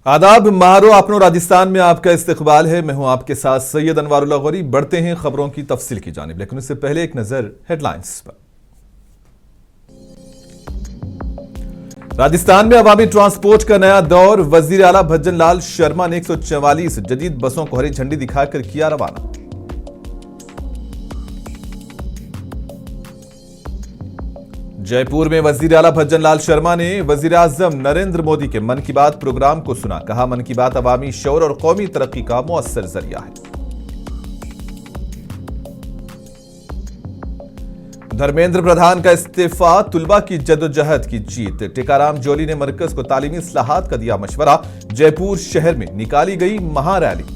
आदाब महारो आपनो राजस्थान में आपका इस्तकबाल है। मैं हूं आपके साथ सैयद अनवारुल्लाह गौरी। बढ़ते हैं खबरों की तफसील की जानिब, लेकिन उससे पहले एक नजर हेडलाइंस पर। राजस्थान में अवामी ट्रांसपोर्ट का नया दौर। वजीर आला भज्जन लाल शर्मा ने 144 जदीद बसों को हरी झंडी दिखाकर किया रवाना। जयपुर में वजीर आला भज्जन लाल शर्मा ने वजीर आजम नरेंद्र मोदी के मन की बात प्रोग्राम को सुना। कहा, मन की बात अवामी शौर और कौमी तरक्की का मुअस्सर जरिया है। धर्मेंद्र प्रधान का इस्तीफा तुलबा की जद्दोजहद की जीत। टिकाराम जोली ने मरकज को तालीमी इस्लाहात का दिया मशवरा। जयपुर शहर में निकाली गई महारैली।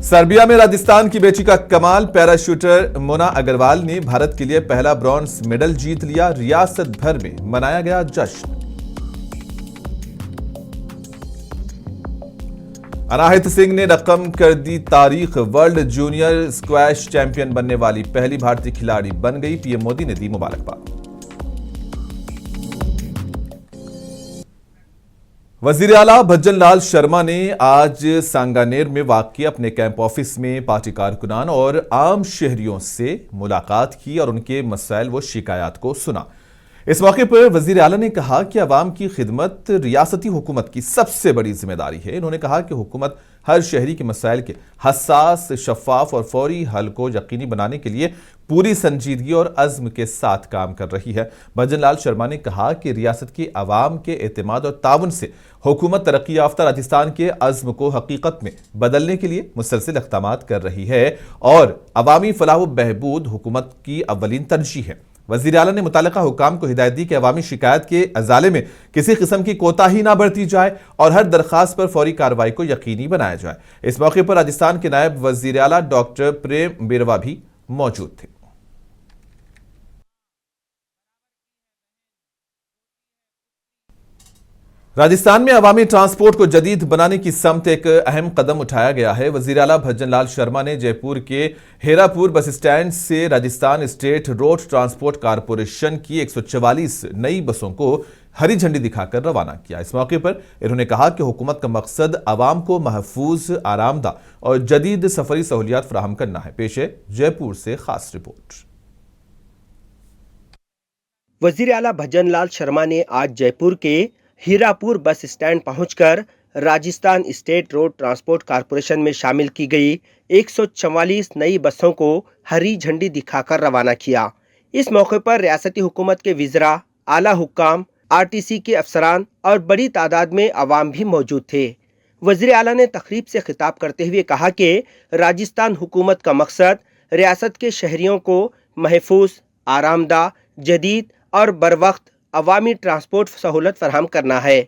सर्बिया में राजस्थान की बेटी का कमाल। पैराशूटर मोना अग्रवाल ने भारत के लिए पहला ब्रॉन्ज मेडल जीत लिया। रियासत भर में मनाया गया जश्न। अनाहित सिंह ने रकम कर दी तारीख। वर्ल्ड जूनियर स्क्वैश चैंपियन बनने वाली पहली भारतीय खिलाड़ी बन गई। पीएम मोदी ने दी मुबारकबाद। वजीर आला भज्जन लाल शर्मा ने आज सांगानेर में वाक़ अपने कैंप ऑफिस में पार्टी कारकुनान और आम शहरियों से मुलाकात की और उनके मसाइल व शिकायत को सुना। इस मौके पर वजीर आला ने कहा कि अवाम की खिदमत रियासती हुकूमत की सबसे बड़ी जिम्मेदारी है। उन्होंने कहा कि हुकूमत हर शहरी के मसाइल के हसास, शफाफ और फौरी हल को यकीनी बनाने के लिए पूरी संजीदगी और अज़्म के साथ काम कर रही है। भज्जन लाल शर्मा ने कहा कि रियासत की आवाम के एतमाद और ताउन से हुकूमत तरक्की याफ्ता राजस्थान के अज़्म को हकीकत में बदलने के लिए मुसलसिल इक़दामात कर रही है और अवामी फलाह व बहबूद हुकूमत की अव्वलीन तरजीह है। वज़ीर आला ने मुतालिका हुकाम को हिदायत दी कि अवामी शिकायत के अजाले में किसी किस्म की कोताही ना बरती जाए और हर दरखास्त पर फौरी कार्रवाई को यकीनी बनाया जाए। इस मौके पर राजस्थान के नायब वज़ीर आला डॉक्टर प्रेम बिरवा भी मौजूद थे। राजस्थान में अवामी ट्रांसपोर्ट को जदीद बनाने की समत एक अहम कदम उठाया गया है। वज़ीर आला भज्जन लाल शर्मा ने जयपुर के हेरापुर बस स्टैंड से Rajasthan state road transport corporation की 144 नई बसों को हरी झंडी दिखाकर रवाना किया। इस मौके पर इन्होंने कहा कि हुकूमत का मकसद आवाम को महफूज, आरामदाह और जदीद सफरी सहूलियात फराहम करना है। पेश है जयपुर से खास रिपोर्ट। वज़ीर आला भज्जन लाल शर्मा ने आज जयपुर के हीरापुर बस स्टैंड पहुंचकर Rajasthan state road transport corporation में शामिल की गई 144 नई बसों को हरी झंडी दिखाकर रवाना किया। इस मौके पर रियासती हुकूमत के विज़रा, आला हुक्काम, आरटीसी के अफसरान और बड़ी तादाद में अवाम भी मौजूद थे। वज़ीर आला ने तकरीब से खिताब करते हुए कहा कि राजस्थान हुकूमत का मकसद रियासत के शहरियों को महफूज, आरामदाह, जदीद और बरवक्त अवामी ट्रांसपोर्ट सहूलत फराहम करना है।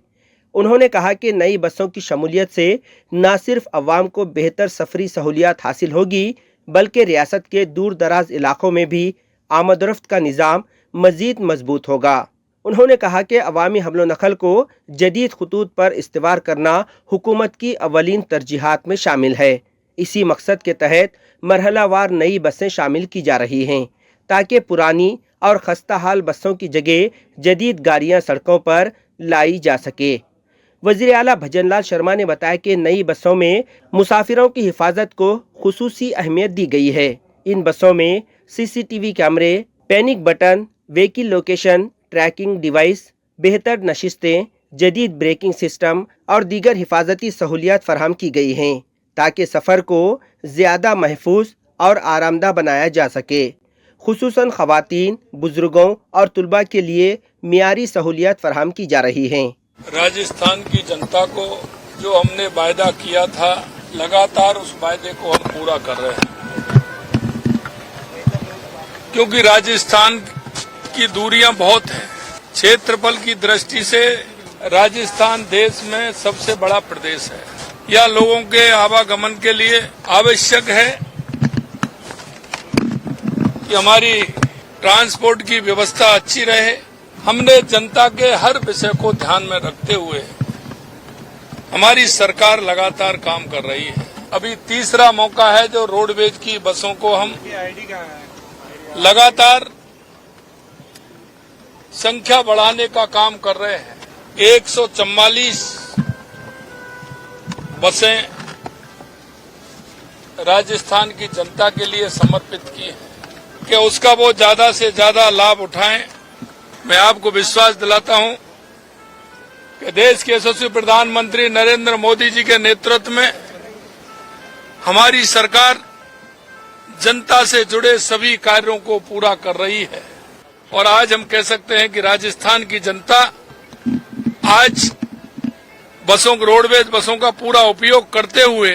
उन्होंने कहा कि नई बसों की शमूलियत से न सिर्फ अवाम को बेहतर सफरी सहूलियात हासिल होगी बल्कि रियासत के दूर दराज इलाकों में भी आमद-ओ-रफ्त का निज़ाम मज़ीद मजबूत होगा। उन्होंने कहा कि अवामी हमलो नकल को जदीद खतूत पर इस्तेवार करना हुकूमत की अव्वलीन तरजीहात में शामिल है। इसी मकसद के तहत मरहलावार नई बसें शामिल की जा रही हैं ताकि पुरानी और खस्ता हाल बसों की जगह जदीद गाड़ियां सड़कों पर लाई जा सके। वज़ीर आला भज्जन लाल शर्मा ने बताया कि नई बसों में मुसाफिरों की हिफाजत को खुसूसी अहमियत दी गई है। इन बसों में सीसीटीवी कैमरे, panic button, vehicle location tracking device, बेहतर नशिस्तें, जदीद ब्रेकिंग सिस्टम और दीगर हिफाजती सहूलियात फराहम की गई हैं ताकि सफ़र को ज़्यादा महफूज और आरामदा बनाया जा सके। खुसूसन ख़वातीन, बुजुर्गों और तुलबा के लिए मियारी सहूलियात फराहम की जा रही हैं। राजस्थान की जनता को जो हमने वायदा किया था, लगातार उस वायदे को हम पूरा कर रहे हैं, क्योंकि राजस्थान की दूरियां बहुत हैं। क्षेत्रफल की दृष्टि से राजस्थान देश में सबसे बड़ा प्रदेश है। यह लोगों के आवागमन के लिए आवश्यक है कि हमारी ट्रांसपोर्ट की व्यवस्था अच्छी रहे। हमने जनता के हर विषय को ध्यान में रखते हुए हमारी सरकार लगातार काम कर रही है। अभी तीसरा मौका है जो रोडवेज की बसों को हम लगातार संख्या बढ़ाने का काम कर रहे हैं। 144 बसें राजस्थान की जनता के लिए समर्पित की है कि उसका वो ज्यादा से ज्यादा लाभ उठाएं। मैं आपको विश्वास दिलाता हूं कि देश के यशस्वी प्रधानमंत्री नरेंद्र मोदी जी के नेतृत्व में हमारी सरकार जनता से जुड़े सभी कार्यों को पूरा कर रही है और आज हम कह सकते हैं कि राजस्थान की जनता आज बसों रोडवेज बसों का पूरा उपयोग करते हुए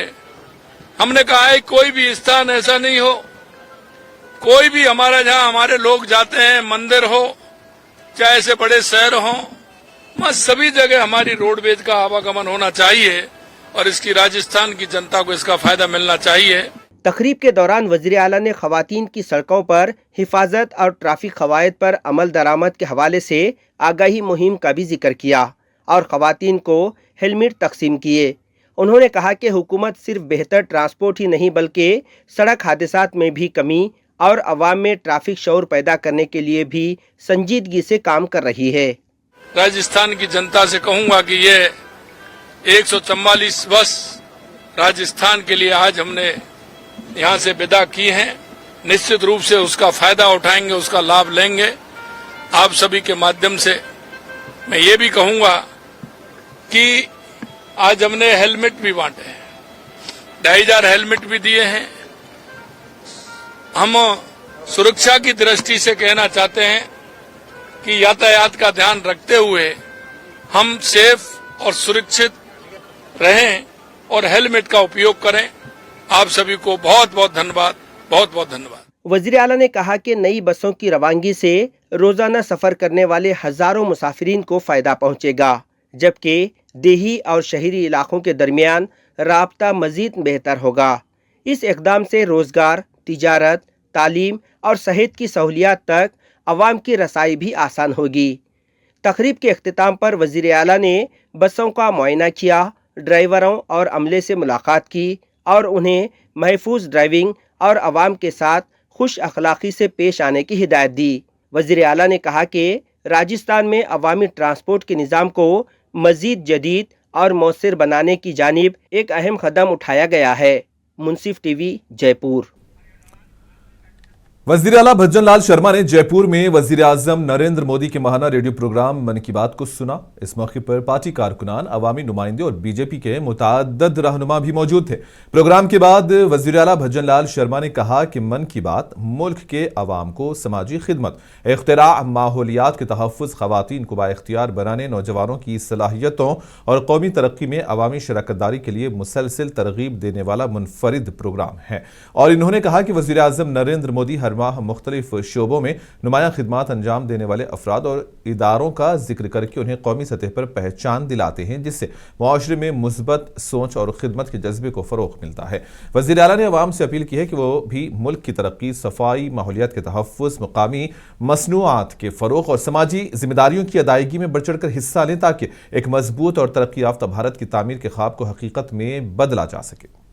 हमने कहा है कोई भी स्थान ऐसा नहीं हो, कोई भी हमारा जहां हमारे लोग जाते हैं, मंदिर हो चाहे ऐसे बड़े शहर हो, वहां सभी जगह हमारी रोडवेज का आवागमन होना चाहिए और इसकी राजस्थान की जनता को इसका फायदा मिलना चाहिए। तकरीब के दौरान वजीर आला ने खवातीन की सड़कों पर हिफाजत और ट्रैफिक कवायद पर अमल दरामद के हवाले से आगाही मुहिम का भी जिक्र किया और खवातीन को हेलमेट तकसीम किए। उन्होंने कहा कि हुकूमत सिर्फ बेहतर ट्रांसपोर्ट ही नहीं बल्कि सड़क हादसात में भी कमी और अवाम में ट्रैफिक शऊर पैदा करने के लिए भी संजीदगी से काम कर रही है। राजस्थान की जनता से कहूंगा कि ये 144 बस राजस्थान के लिए आज हमने यहां से विदा की हैं। निश्चित रूप से उसका फायदा उठाएंगे, उसका लाभ लेंगे। आप सभी के माध्यम से मैं ये भी कहूंगा कि आज हमने हेलमेट भी बांटे हैं, 2500 हेलमेट भी दिए हैं। हम सुरक्षा की दृष्टि से कहना चाहते हैं कि यातायात का ध्यान रखते हुए हम सेफ और सुरक्षित रहें और हेलमेट का उपयोग करें। आप सभी को बहुत बहुत धन्यवाद, बहुत बहुत धन्यवाद। वजीर आला ने कहा कि नई बसों की रवानगी से रोजाना सफर करने वाले हजारों मुसाफिरीन को फायदा पहुंचेगा, जबकि देही और शहरी इलाकों के दरमियान राब्ता मजीद बेहतर होगा। इस इकदाम से रोजगार, तिजारत, तालीम और सेहत की सहूलियात तक अवाम की रसाई भी आसान होगी। तकरीब के अख्तिताम पर वजीर आला ने बसों का मुआयना किया, ड्राइवरों और अमले से मुलाकात की और उन्हें महफूज ड्राइविंग और अवाम के साथ खुश अखलाकी से पेश आने की हिदायत दी। वजीर आला ने कहा कि राजस्थान में अवामी ट्रांसपोर्ट के निज़ाम को मजीद जदीद और मौसर बनाने की जानिब एक अहम कदम उठाया गया है। मुंसिफ टीवी, जयपुर। वजीर आला भज्जन लाल शर्मा ने जयपुर में वजीर आजम नरेंद्र मोदी के माहाना रेडियो प्रोग्राम मन की बात को सुना। इस मौके पर पार्टी कारकुनान, अवामी नुमाइंदे और बीजेपी के मुताद्दद रहनुमा भी मौजूद थे। प्रोग्राम के बाद वजीर आला भज्जन लाल शर्मा ने कहा कि मन की बात मुल्क के अवाम को समाजी खिदमत, इख्तिरा, माहौलियात के तहफ़्फ़ुज़, ख़वातीन को बाइख्तियार बनाने, नौजवानों की सलाहियतों और कौमी तरक्की में अवामी शराकतदारी के लिए मुसलसल तरगीब देने वाला मुनफरिद प्रोग्राम है। और इन्होंने कहा कि वज़ीर आज़म नरेंद्र मोदी हर माह मुख्तलिफ शोबों में नुमाया खिदमात अंजाम देने वाले अफराद और इदारों का जिक्र करके उन्हें कौमी सतह पर पहचान दिलाते हैं, जिससे मुआशरे में मुस्बत सोच और खिदमत के जज्बे को फ़रोग़ मिलता है। वज़ीर आला ने अवाम से अपील की है कि वो भी मुल्क की तरक्की, सफाई, माहौलियात के तहफ़्फ़ुज़, मुकामी मसनूआत के फ़रोग़ और समाजी जिम्मेदारियों की अदायगी में बढ़ चढ़ कर हिस्सा लें, ताकि एक मजबूत और तरक्की याफ्ता भारत की तामीर के ख्वाब को हकीकत में बदला जा सके।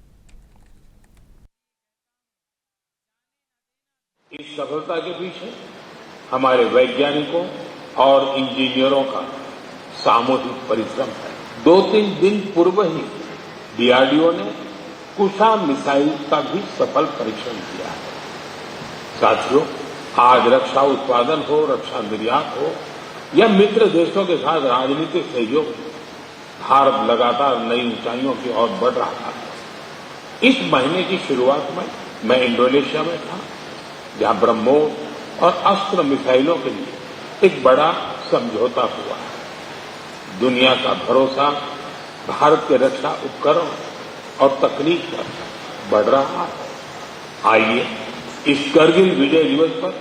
इस सफलता के पीछे हमारे वैज्ञानिकों और इंजीनियरों का सामूहिक परिश्रम है। 2-3 दिन पूर्व ही डीआरडीओ ने कुशा मिसाइल का भी सफल परीक्षण किया है। साथियों, आज रक्षा उत्पादन हो, रक्षा निर्यात हो या मित्र देशों के साथ राजनीतिक सहयोग, भारत लगातार नई ऊंचाइयों की ओर बढ़ रहा था। इस महीने की शुरुआत में मैं इंडोनेशिया में था, जहां ब्रह्मोस और अस्त्र मिसाइलों के लिए एक बड़ा समझौता हुआ है। दुनिया का भरोसा भारत के रक्षा उपकरण और तकनीक पर बढ़ रहा है। आइए इस करगिल विजय दिवस पर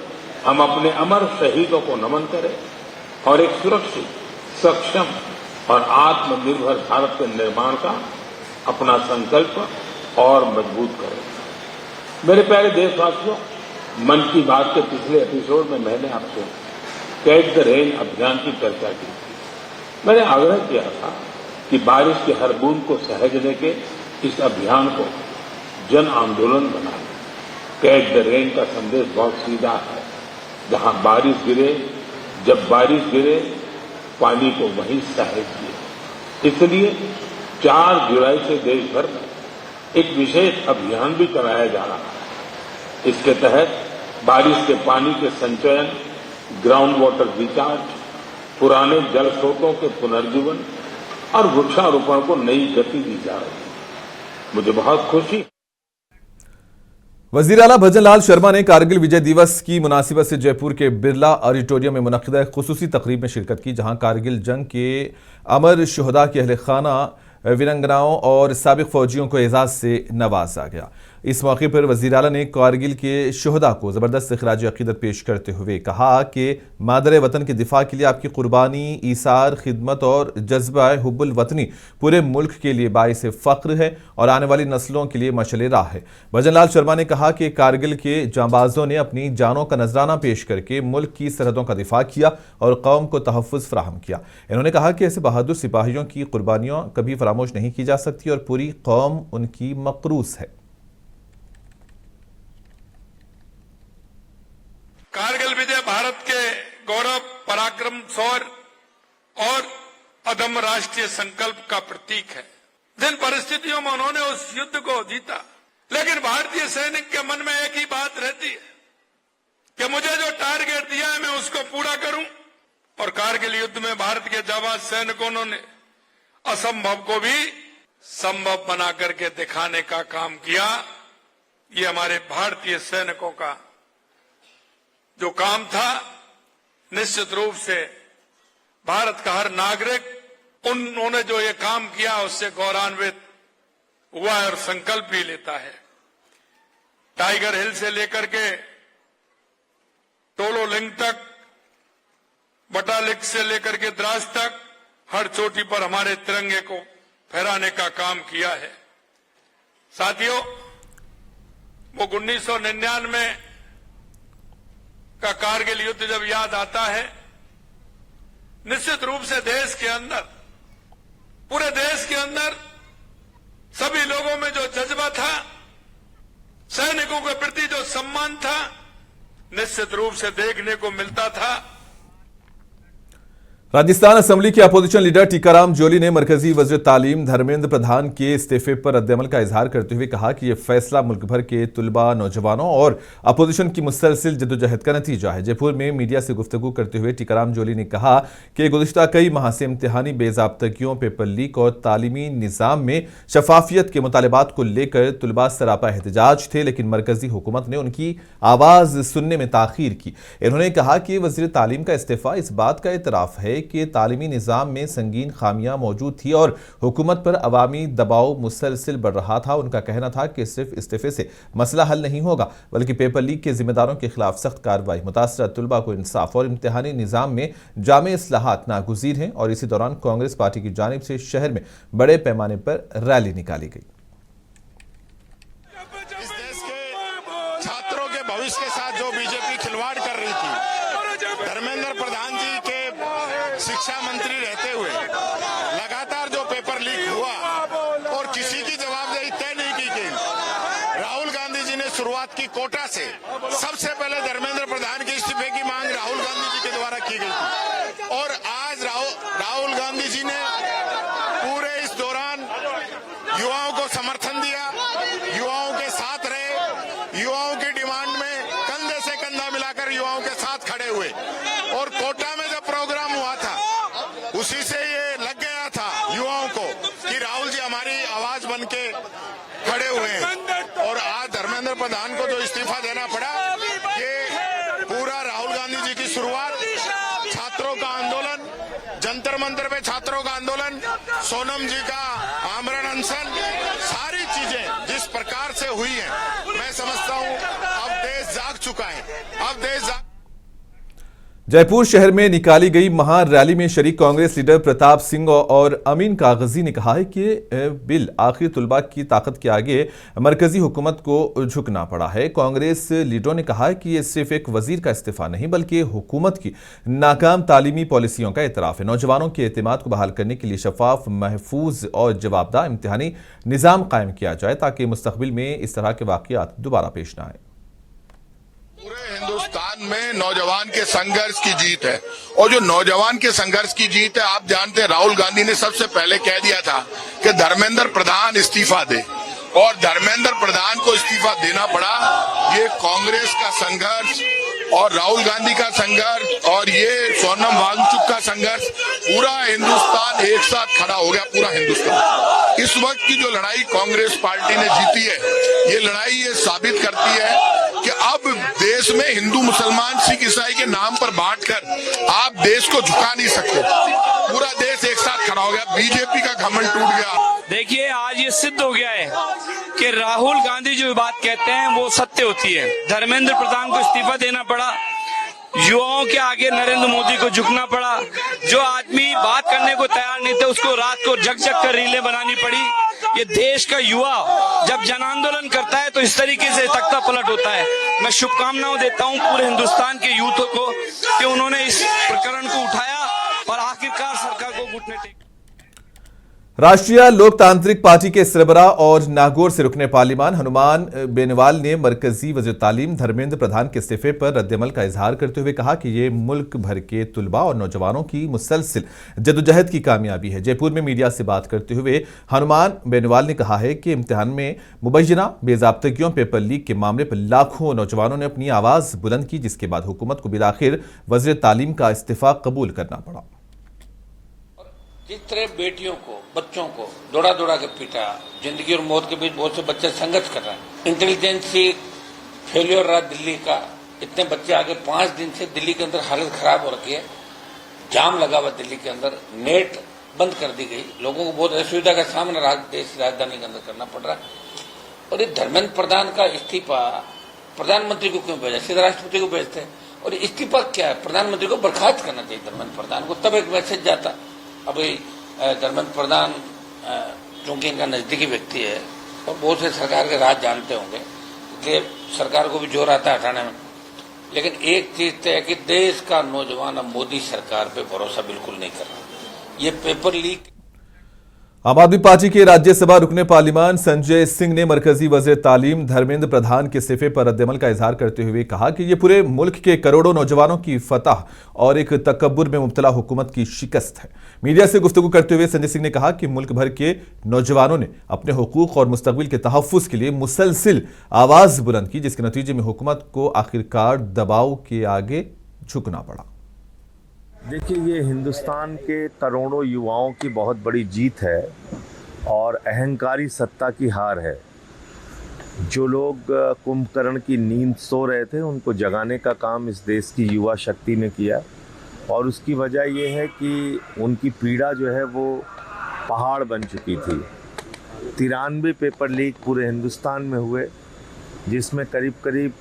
हम अपने अमर शहीदों को नमन करें और एक सुरक्षित, सक्षम और आत्मनिर्भर भारत के निर्माण का अपना संकल्प और मजबूत करें। मेरे प्यारे देशवासियों, मन की बात के पिछले एपिसोड में मैंने आपसे कैच द रेन अभियान की चर्चा की थी। मैंने आग्रह किया था कि बारिश की हर बूंद को सहेजने के इस अभियान को जन आंदोलन बनाएं। कैच द रेन का संदेश बहुत सीधा है। जहां बारिश गिरे, जब बारिश गिरे पानी को वहीं सहेज लिया। इसलिए 4 जुलाई से देश भर में एक विशेष अभियान भी चलाया जा रहा है। इसके तहत बारिश के पानी के संचयन, ग्राउंड वाटर रिचार्ज, पुराने जल स्रोतों के पुनर्जीवन और वृक्षारोपण को नई गति दी जा रही है। मुझे बहुत खुशी है। वजीर आला भजन लाल शर्मा ने कारगिल विजय दिवस की मुनासिबत से जयपुर के बिरला ऑडिटोरियम में मुनक्किदा खुसूसी तकरीब में शिरकत की, जहां कारगिल जंग के अमर शुहदा के अहले खाना, वीरंगनाओं और साबिक फौजियों को एजाज से नवाजा गया। इस मौके पर वज़ीर आला ने कारगिल के शुहदा को ज़बरदस्त ख़िराज अक़ीदत पेश करते हुए कहा कि मादर वतन के दिफा के लिए आपकी कुर्बानी, ईसार, खिदमत और जज्बा हुब्बुल वतनी पूरे मुल्क के लिए बाइस फ़ख्र है और आने वाली नस्लों के लिए मशअल राह है। भजन लाल शर्मा ने कहा कि कारगिल के जांबाजों ने अपनी जानों का नजराना पेश करके मुल्क की सरहदों का दिफा किया और कौम को तहफ़्फ़ुज़ फ़राहम किया। इन्होंने कहा कि ऐसे बहादुर सिपाहियों की कुर्बानियाँ कभी फरामोश नहीं की जा सकती और पूरी कौम उनकी मक़रूज़ है। कारगिल विजय भारत के गौरव, पराक्रम, शौर्य और अदम्य राष्ट्रीय संकल्प का प्रतीक है। जिन परिस्थितियों में उन्होंने उस युद्ध को जीता, लेकिन भारतीय सैनिक के मन में एक ही बात रहती है कि मुझे जो टारगेट दिया है मैं उसको पूरा करूं। और कारगिल युद्ध में भारत के जाबाज सैनिकों ने असंभव को भी संभव बना करके दिखाने का काम किया। ये हमारे भारतीय सैनिकों का जो काम था, निश्चित रूप से भारत का हर नागरिक उन्होंने जो ये काम किया उससे गौरवान्वित हुआ है और संकल्प भी लेता है। टाइगर हिल से लेकर के टोलो लिंग तक, बटालिक से लेकर के द्रास तक हर चोटी पर हमारे तिरंगे को फहराने का काम किया है। साथियों, वो 1999 का कारगिल युद्ध जब याद आता है, निश्चित रूप से देश के अंदर, पूरे देश के अंदर सभी लोगों में जो जज्बा था, सैनिकों के प्रति जो सम्मान था, निश्चित रूप से देखने को मिलता था। राजस्थान असेंबली के अपोजिशन लीडर टीकाराम जोली ने मरकजी वज़ीर तालीम धर्मेंद्र प्रधान के इस्तीफे पर रद्दअमल का इजहार करते हुए कहा कि यह फैसला मुल्क भर के तुलबा, नौजवानों और अपोजिशन की मुसलसिल जद्दोजहद का नतीजा है। जयपुर में मीडिया से गुफ्तगू करते हुए टीकाराम जोली ने कहा कि गुज़िश्ता कई माह से इम्तिहानी बेज़ाब्तगियों, पेपर लीक और तालीमी निज़ाम में शफाफियत के मुतालबात को लेकर तुलबा सरापा एहतजाज थे, लेकिन मरकजी हुकूमत ने उनकी आवाज़ सुनने में ताख़ीर की। इन्होंने कहा कि वज़ीर तालीम का इस्तीफा इस बात का एतराफ़ है कि तालीमी निज़ाम में संगीन खामियां मौजूद थी और हुकूमत पर अवामी दबाव मुसलसिल बढ़ रहा था। उनका कहना था कि सिर्फ इस्तीफे से मसला हल नहीं होगा, बल्कि पेपर लीक के जिम्मेदारों के खिलाफ सख्त कार्रवाई, मुतासरा तुलबा को इंसाफ और इम्तिहानी निज़ाम में जामे इस्लाहात नागुज़ीर हैं। और इसी दौरान कांग्रेस पार्टी की जानिब से शहर में बड़े पैमाने पर रैली निकाली गई। इस देश के छात्रों के भविष्य के साथ जो बीजेपी खिलवाड़ कर रही थी, धर्मेंद्र प्रधान जी के शिक्षा मंत्री रहते हुए लगातार जो पेपर लीक हुआ और किसी की जवाबदेही तय नहीं की गई। राहुल गांधी जी ने शुरुआत की कोटा से, सबसे पहले धर्मेंद्र प्रधान के इस्तीफे की मांग राहुल गांधी जी के द्वारा की गई थी और आज राहुल गांधी जी ने पूरे इस दौरान युवाओं को समर्थन दिया, युवाओं के साथ रहे, युवाओं की डिमांड में कंधे से कंधा मिलाकर युवाओं के साथ खड़े हुए। और कोटा में जब प्रोग्राम हुआ था, उसी से ये लग गया था युवाओं को कि राहुल जी हमारी आवाज बन के खड़े हुए हैं। और आज धर्मेंद्र प्रधान को जो इस्तीफा देना पड़ा, ये पूरा राहुल गांधी जी की शुरुआत, छात्रों का आंदोलन, जंतर मंतर पे छात्रों का आंदोलन, सोनम जी का आमरण अनशन, सारी चीजें जिस प्रकार से हुई हैं, मैं समझता हूं अब देश जाग चुका है। अब देश जयपुर शहर में निकाली गई महा रैली में शरीक कांग्रेस लीडर प्रताप सिंह और अमीन कागजी ने कहा है कि बिल आखिर तुलबा की ताकत के आगे मरकजी हुकूमत को झुकना पड़ा है। कांग्रेस लीडरों ने कहा कि यह सिर्फ एक वजीर का इस्तीफा नहीं, बल्कि हुकूमत की नाकाम तालीमी पॉलिसियों का एतराफ है। नौजवानों के एतमाद को बहाल करने के लिए शफाफ, महफूज और जवाबदाह इम्तिहानी निज़ाम कायम किया जाए, ताकि मुस्तकबिल में इस तरह के वाक़यात दोबारा पेश न आए। पूरे हिंदुस्तान में नौजवान के संघर्ष की जीत है। और जो नौजवान के संघर्ष की जीत है, आप जानते हैं राहुल गांधी ने सबसे पहले कह दिया था कि धर्मेंद्र प्रधान इस्तीफा दे, और धर्मेंद्र प्रधान को इस्तीफा देना पड़ा। ये कांग्रेस का संघर्ष और राहुल गांधी का संघर्ष और ये सोनम वांगचुक का संघर्ष, पूरा हिंदुस्तान एक साथ खड़ा हो गया। पूरा हिंदुस्तान इस वक्त की जो लड़ाई कांग्रेस पार्टी ने जीती है, ये लड़ाई ये साबित करती है कि अब देश में हिंदू मुसलमान सिख ईसाई के नाम पर बांटकर आप देश को झुका नहीं सकते। पूरा देश एक साथ खड़ा हो गया। बीजेपी का घमंड टूट गया। देखिए, आज ये सिद्ध हो गया है कि राहुल गांधी जो बात कहते हैं वो सत्य होती है। धर्मेंद्र प्रधान को इस्तीफा देना पड़ा, युवाओं के आगे नरेंद्र मोदी को झुकना पड़ा। जो आदमी बात करने को तैयार नहीं थे, उसको रात को जग कर रीलें बनानी पड़ी। ये देश का युवा जब जन आंदोलन करता है तो इस तरीके से तख्ता पलट होता है। मैं शुभकामनाएं देता हूं पूरे हिंदुस्तान के यूथ को कि उन्होंने इस प्रकरण को उठाया और आखिरकार सरकार को घुटने टेके। राष्ट्रीय लोकतांत्रिक पार्टी के सरबराह और नागौर से रुकने पार्लिमान हनुमान बेनीवाल ने मरकजी वज़ीर तालीम धर्मेंद्र प्रधान के इस्तीफे पर रद्दअमल का इजहार करते हुए कहा कि ये मुल्क भर के तुलबा और नौजवानों की मुसलसिल जद्दोजहद की कामयाबी है। जयपुर में मीडिया से बात करते हुए हनुमान बेनीवाल ने कहा है कि इम्तिहान में मुबैना बेज़ाब्तगियों, पेपर लीक के मामले पर लाखों नौजवानों ने अपनी आवाज बुलंद की, जिसके बाद हुकूमत को बिलाखिर वज़ीर तालीम का इस्तीफा कबूल करना पड़ा। जिस तरह बेटियों को, बच्चों को दौड़ा दौड़ा के पीटा, जिंदगी और मौत के बीच बहुत से बच्चे संघर्ष कर रहे हैं। इंटेलिजेंसी फेलियर रहा दिल्ली का, इतने बच्चे आगे 5 दिन से दिल्ली के अंदर हालत खराब हो रखी है। जाम लगा हुआ दिल्ली के अंदर, नेट बंद कर दी गई, लोगों को बहुत असुविधा का सामना देश राजधानी के अंदर करना पड़ रहा है। और ये धर्मेंद्र प्रधान का इस्तीफा प्रधानमंत्री को क्यों भेजा, सीधा राष्ट्रपति को भेजते हैं। और इस्तीफा क्या है, प्रधानमंत्री को बर्खास्त करना चाहिए धर्मेंद्र प्रधान को, तब एक मैसेज जाता। अभी धर्मेंद्र प्रधान चूंकि इनका नजदीकी व्यक्ति है और बहुत से सरकार के राज जानते होंगे, इसलिए सरकार को भी जोर आता है हटाने में। लेकिन एक चीज तय है कि देश का नौजवान अब मोदी सरकार पे भरोसा बिल्कुल नहीं कर रहा। ये पेपर लीक। आम आदमी पार्टी के राज्यसभा रुकने पार्लिमान संजय सिंह ने मरकजी वज़ीर तालीम धर्मेंद्र प्रधान के इस्तीफे पर रद्दअमल का इजहार करते हुए कहा कि यह पूरे मुल्क के करोड़ों नौजवानों की फतह और एक तकब्बुर में मुब्तला हुकूमत की शिकस्त है। मीडिया से गुफ्तगू करते हुए संजय सिंह ने कहा कि मुल्क भर के नौजवानों ने अपने हुकूक और मुस्तकबिल के तहफ़्फ़ुज़ के लिए मुसलसिल आवाज बुलंद की, जिसके नतीजे में हुकूमत को आखिरकार दबाव के आगे झुकना पड़ा। देखिए, ये हिंदुस्तान के करोड़ों युवाओं की बहुत बड़ी जीत है और अहंकारी सत्ता की हार है। जो लोग कुंभकर्ण की नींद सो रहे थे, उनको जगाने का काम इस देश की युवा शक्ति ने किया और उसकी वजह ये है कि उनकी पीड़ा जो है वो पहाड़ बन चुकी थी। 93 पेपर लीक पूरे हिंदुस्तान में हुए, जिसमें करीब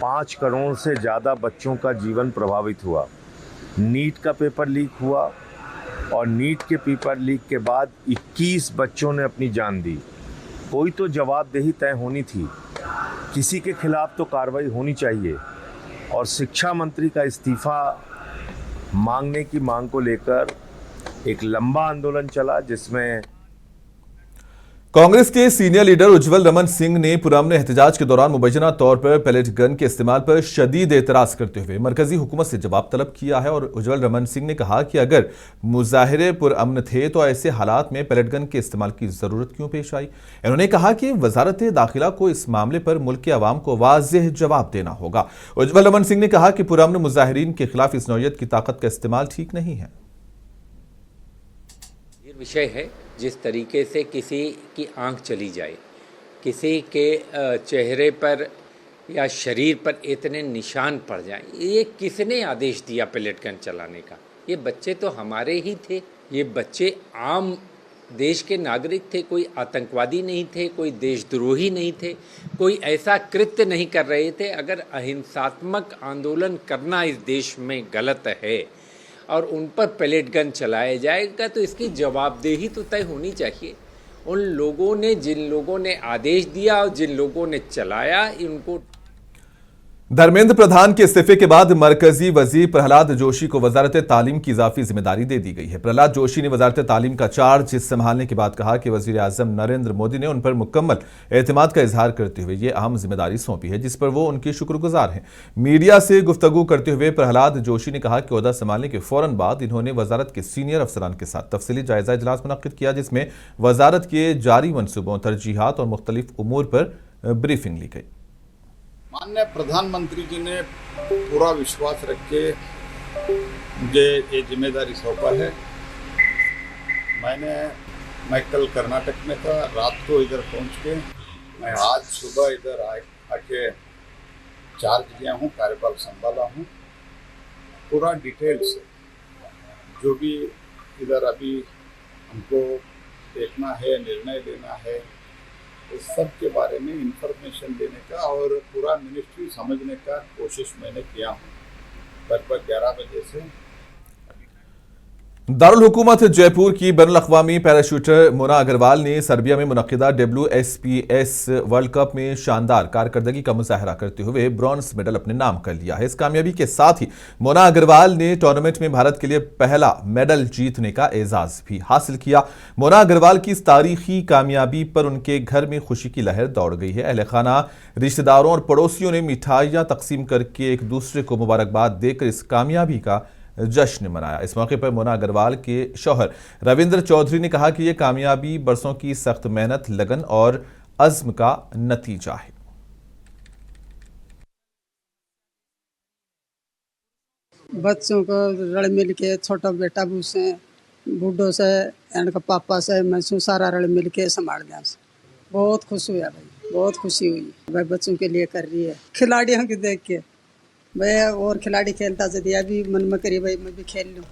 5 करोड़ से ज़्यादा बच्चों का जीवन प्रभावित हुआ। नीट का पेपर लीक हुआ और नीट के पेपर लीक के बाद 21 बच्चों ने अपनी जान दी। कोई तो जवाबदेही तय होनी थी, किसी के खिलाफ तो कार्रवाई होनी चाहिए। और शिक्षा मंत्री का इस्तीफा मांगने की मांग को लेकर एक लंबा आंदोलन चला, जिसमें कांग्रेस के सीनियर लीडर उज्जवल रमन सिंह ने पुरअमन एहतजाज के दौरान मुबैना तौर पर पैलेट गन के इस्तेमाल पर शदीद एतराज करते हुए मरकजी हुकूमत से जवाब तलब किया है। और उज्जवल रमन सिंह ने कहा कि अगर मुजाहिरे पुरअमन थे तो ऐसे हालात में पैलेट गन के इस्तेमाल की जरूरत क्यों पेश आई। इन्होंने कहा कि वजारत दाखिला को इस मामले पर मुल्क के अवाम को वाज़ेह जवाब देना होगा। उज्जवल रमन सिंह ने कहा कि पुरअमन मुजाहिरीन के खिलाफ इस नौयत की ताकत का इस्तेमाल ठीक नहीं है। विषय है जिस तरीके से किसी की आंख चली जाए, किसी के चेहरे पर या शरीर पर इतने निशान पड़ जाएं, ये किसने आदेश दिया पैलेट गन चलाने का? ये बच्चे तो हमारे ही थे, ये बच्चे आम देश के नागरिक थे, कोई आतंकवादी नहीं थे, कोई देशद्रोही नहीं थे, कोई ऐसा कृत्य नहीं कर रहे थे। अगर अहिंसात्मक आंदोलन करना इस देश में गलत है और उन पर पैलेट गन चलाया जाएगा तो इसकी जवाबदेही तो तय होनी चाहिए। उन लोगों ने, जिन लोगों ने आदेश दिया और जिन लोगों ने चलाया, उनको धर्मेंद्र प्रधान के इस्तीफे के बाद मरकजी वजीर प्रहलाद जोशी को वजारत तालीम की इजाफी जिम्मेदारी दे दी गई है। प्रहलाद जोशी ने वजारत तालीम का चार्ज संभालने के बाद कहा कि वजीर आजम नरेंद्र मोदी ने उन पर मुकम्मल एतमाद का इजहार करते हुए ये अहम जिम्मेदारी सौंपी है, जिस पर वो उनके शुक्रगुजार हैं। मीडिया से गुफ्तगू करते हुए प्रहलाद जोशी ने कहा कि ओहदा संभालने के फौरन बाद इन्होंने वजारत के सीनियर अफसरान के साथ तफसीली जायजा इजलास मुनक्किद किया, जिसमें वजारत के जारी मनसूबों, तरजीहात और मुख्तलिफ उमूर पर ब्रीफिंग ली गई। माननीय प्रधानमंत्री जी ने पूरा विश्वास रख के मुझे ये जिम्मेदारी सौंपा है। मैं कल कर्नाटक में था, रात को इधर पहुंच के मैं आज सुबह इधर आके चार्ज लिया हूँ, कार्यभार संभाला हूँ। पूरा डिटेल से जो भी इधर अभी हमको देखना है, निर्णय लेना है, इस सब के बारे में इंफॉर्मेशन देने का और पूरा मिनिस्ट्री समझने का कोशिश मैंने किया हूँ। लगभग 11 बजे से दारुल हुकूमत जयपुर की बैनुल अक़वामी पैराशूटर मोना अग्रवाल ने सर्बिया में मुनक्किदा WSPS वर्ल्ड कप में शानदार कारकर्दगी का मुजाहरा करते हुए ब्रॉन्ज मेडल अपने नाम कर लिया है। इस कामयाबी के साथ ही मोना अग्रवाल ने टूर्नामेंट में भारत के लिए पहला मेडल जीतने का एजाज भी हासिल किया। मोना अग्रवाल की इस तारीखी कामयाबी पर उनके घर में खुशी की लहर दौड़ गई है। अहले खाना, रिश्तेदारों और पड़ोसियों ने मिठाइयां तकसीम करके एक दूसरे को मुबारकबाद देकर इस कामयाबी का जश्न मनाया। इस मौके पर मोना अग्रवाल के शौहर रविंद्र चौधरी ने कहा कि यह कामयाबी बरसों की सख्त मेहनत, लगन और अज़्म का नतीजा है। बच्चों को रल मिल के, छोटा बेटा भी से, बूढ़ों से, इनका पापा से, मैं सारा रल मिल के संभाल दिया। बहुत खुश हुआ भाई, बहुत खुशी हुई भाई, बच्चों के लिए कर रही है। खिलाड़ियों को देख के भाई, और खिलाड़ी खेलता से दिया भी मन में करी भाई मैं भी खेल लूं।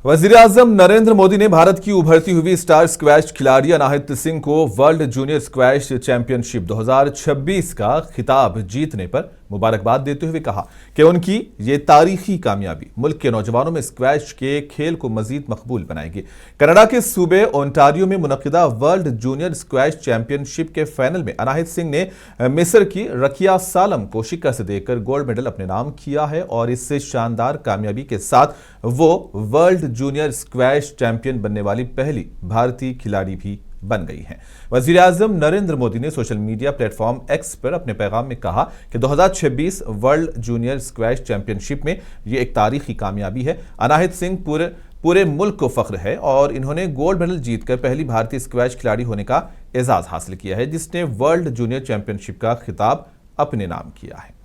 वजीर आजम नरेंद्र मोदी ने भारत की उभरती हुई स्टार स्क्वैश खिलाड़ी अनाहित सिंह को वर्ल्ड जूनियर स्क्वैश चैंपियनशिप 2026 का खिताब जीतने पर मुबारकबाद देते हुए कहा कि उनकी ये तारीखी कामयाबी मुल्क के नौजवानों में स्क्वैश के खेल को मजीद मकबूल बनाएगी। कनाडा के सूबे ओंटारियो में मुनक्किदा वर्ल्ड जूनियर स्क्वैश चैंपियनशिप के फाइनल में अनाहित सिंह ने मिस्र की रकिया सालम को शिकस्त देकर गोल्ड मेडल अपने नाम किया है और इससे शानदार कामयाबी के साथ वो वर्ल्ड जूनियर स्क्वैश चैंपियन बनने वाली पहली भारतीय खिलाड़ी भी बन गई हैं। वजीर आजम नरेंद्र मोदी ने सोशल मीडिया प्लेटफॉर्म एक्स पर अपने पैगाम में कहा कि 2026 वर्ल्ड जूनियर स्क्वैश चैंपियनशिप में ये एक तारीखी कामयाबी है। अनाहित सिंह पूरे मुल्क को फख्र है और इन्होंने गोल्ड मेडल जीतकर पहली भारतीय स्क्वैश खिलाड़ी होने का एजाज हासिल किया है, जिसने वर्ल्ड जूनियर चैंपियनशिप का खिताब अपने नाम किया है।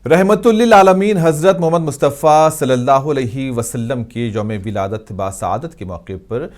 रहमतुल्लिल आलमीन हजरत मोहम्मद मुस्तफ़ा सल्लल्लाहु अलैहि वसल्लम के यौम विलादत बासआदत के मौके पर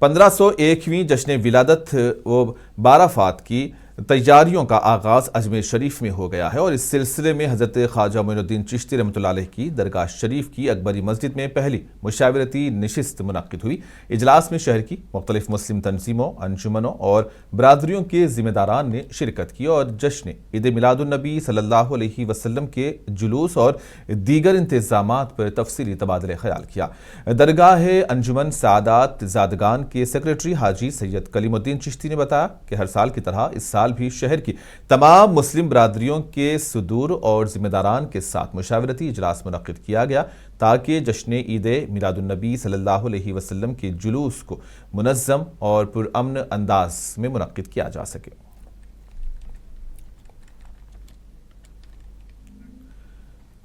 1501वीं जश्न विलादत व बाराफात की तैयारियों का आगाज़ अजमेर शरीफ में हो गया है और इस सिलसिले में हज़रत ख्वाजा मोइनुद्दीन चिश्ती रहमतुल्लाह अलैह की दरगाह शरीफ की अकबरी मस्जिद में पहली मुशावरती नशिस्त मुनक्किद हुई। इजलास में शहर की मुख्तलिफ मुस्लिम तंजीमों, अंजुमनों और बरादरियों के जिम्मेदारान ने शिरकत की और जश्न ईद मिलादुन्नबी सल्लल्लाहु अलैहि वसल्लम के जुलूस और दीगर इंतजामात पर तफसीली तबादले ख्याल किया। दरगाह अंजुमन सादात ज़ादगान के सेक्रेटरी हाजी सैयद कलीमुद्दीन चिश्ती ने बताया कि हर साल की तरह इस साल भी शहर की तमाम मुस्लिम बरादरियों के सुदूर और जिम्मेदारान के साथ मुशावरती इजलास मुनक्किद किया गया ताकि जश्न ईद मिलादुन्नबी सल्लल्लाहु अलैहि वसल्लम के जुलूस को मुनज़्ज़म और पुरअमन अंदाज में मुनक्किद किया जा सके।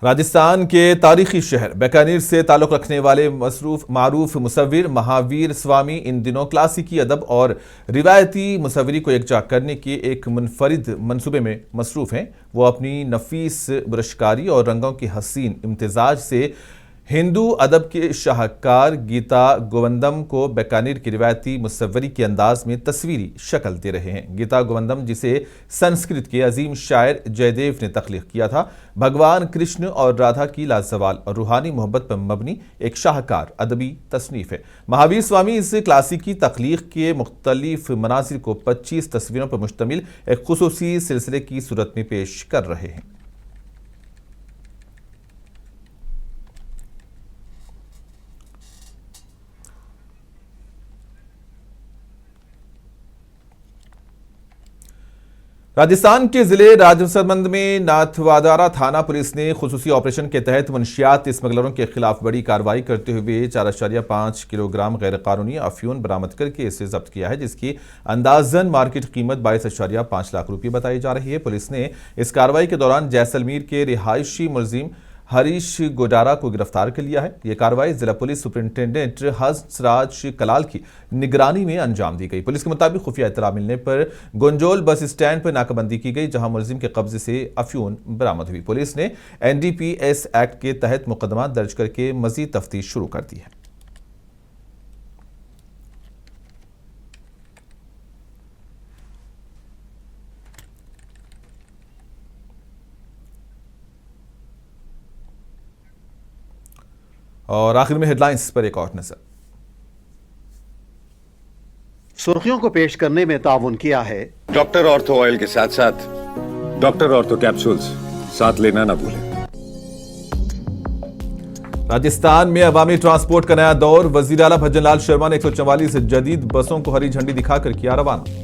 राजस्थान के तारीखी शहर बीकानेर से ताल्लुक़ रखने वाले मारूफ मुसव्विर महावीर स्वामी इन दिनों क्लासिकी अदब और रिवायती मुसव्वरी को यकजा करने के एक मुनफरिद मंसूबे में मसरूफ़ हैं। वो अपनी नफीस बुरशकारी और रंगों के हसीन इम्तिजाज से हिंदू अदब के शाहकार गीता गोविंदम को बीकानेर की रिवायती मुसव्वरी के अंदाज में तस्वीरी शक्ल दे रहे हैं। गीता गोविंदम, जिसे संस्कृत के अजीम शायर जयदेव ने तख्लीक किया था, भगवान कृष्ण और राधा की लाजवाल और रूहानी मोहब्बत पर मबनी एक शाहकार अदबी तसनीफ है। महावीर स्वामी इस क्लासिकी तख्लीक के मुख्तलिफ मनाजिर को 25 तस्वीरों पर मुश्तमिल एक खुसूसी सिलसिले की सूरत में पेश कर रहे हैं। राजस्थान के जिले राजसमंद में नाथवादारा थाना पुलिस ने खुसूसी ऑपरेशन के तहत मुनशियात स्मगलरों के खिलाफ बड़ी कार्रवाई करते हुए 4.5 किलोग्राम गैरकानूनी अफयून बरामद करके इसे जब्त किया है, जिसकी अंदाजन मार्केट कीमत 22.5 लाख रुपए बताई जा रही है। पुलिस ने इस कार्रवाई के दौरान जैसलमेर के रिहायशी मुलजिम हरीश गोडारा को गिरफ्तार कर लिया है। यह कार्रवाई जिला पुलिस सुपरिंटेंडेंट हंसराज कलाल की निगरानी में अंजाम दी गई। पुलिस के मुताबिक खुफिया इत्तला मिलने पर गुंजोल बस स्टैंड पर नाकाबंदी की गई, जहां मुलजिम के कब्जे से अफयून बरामद हुई। पुलिस ने NDPS एक्ट के तहत मुकदमा दर्ज करके मजीद तफ्तीश शुरू कर दी है। और आखिर में हेडलाइंस पर एक और नजर। सुर्खियों को पेश करने में ताउन किया है डॉक्टर ऑर्थो ऑयल के साथ साथ डॉक्टर ऑर्थो कैप्सूल्स साथ लेना ना भूलें। राजस्थान में अवामी ट्रांसपोर्ट का नया दौर। वजीर आला भजन लाल शर्मा ने 144 जदीद बसों को हरी झंडी दिखाकर किया रवाना।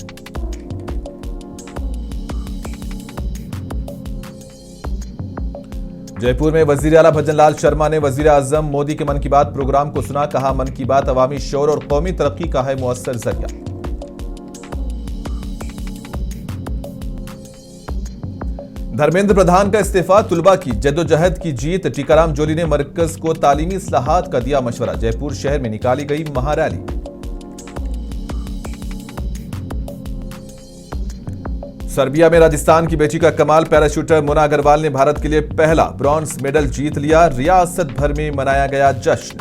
जयपुर में वजीर आला भजन लाल शर्मा ने वजीर आजम मोदी के मन की बात प्रोग्राम को सुना। कहा, मन की बात अवामी शौर और कौमी तरक्की का है मुअस्सर जरिया। धर्मेंद्र प्रधान का इस्तीफा, तुलबा की जद्दोजहद की जीत। टीकाराम जोली ने मरकज को तालीमी इस्लाहात का दिया मशवरा। जयपुर शहर में निकाली गई महारैली। सर्बिया में राजस्थान की बेटी का कमाल। पैराशूटर मुना अग्रवाल ने भारत के लिए पहला ब्रॉन्ज मेडल जीत लिया। रियासत भर में मनाया गया जश्न।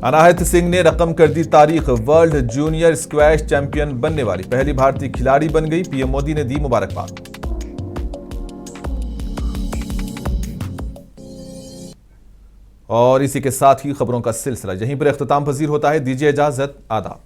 अनाहत सिंह ने रकम कर दी तारीख। वर्ल्ड जूनियर स्क्वैश चैंपियन बनने वाली पहली भारतीय खिलाड़ी बन गई। पीएम मोदी ने दी मुबारकबाद। और इसी के साथ ही खबरों का सिलसिला यहीं पर इख्तिताम पजीर होता है। दीजिए इजाजत, आदाब।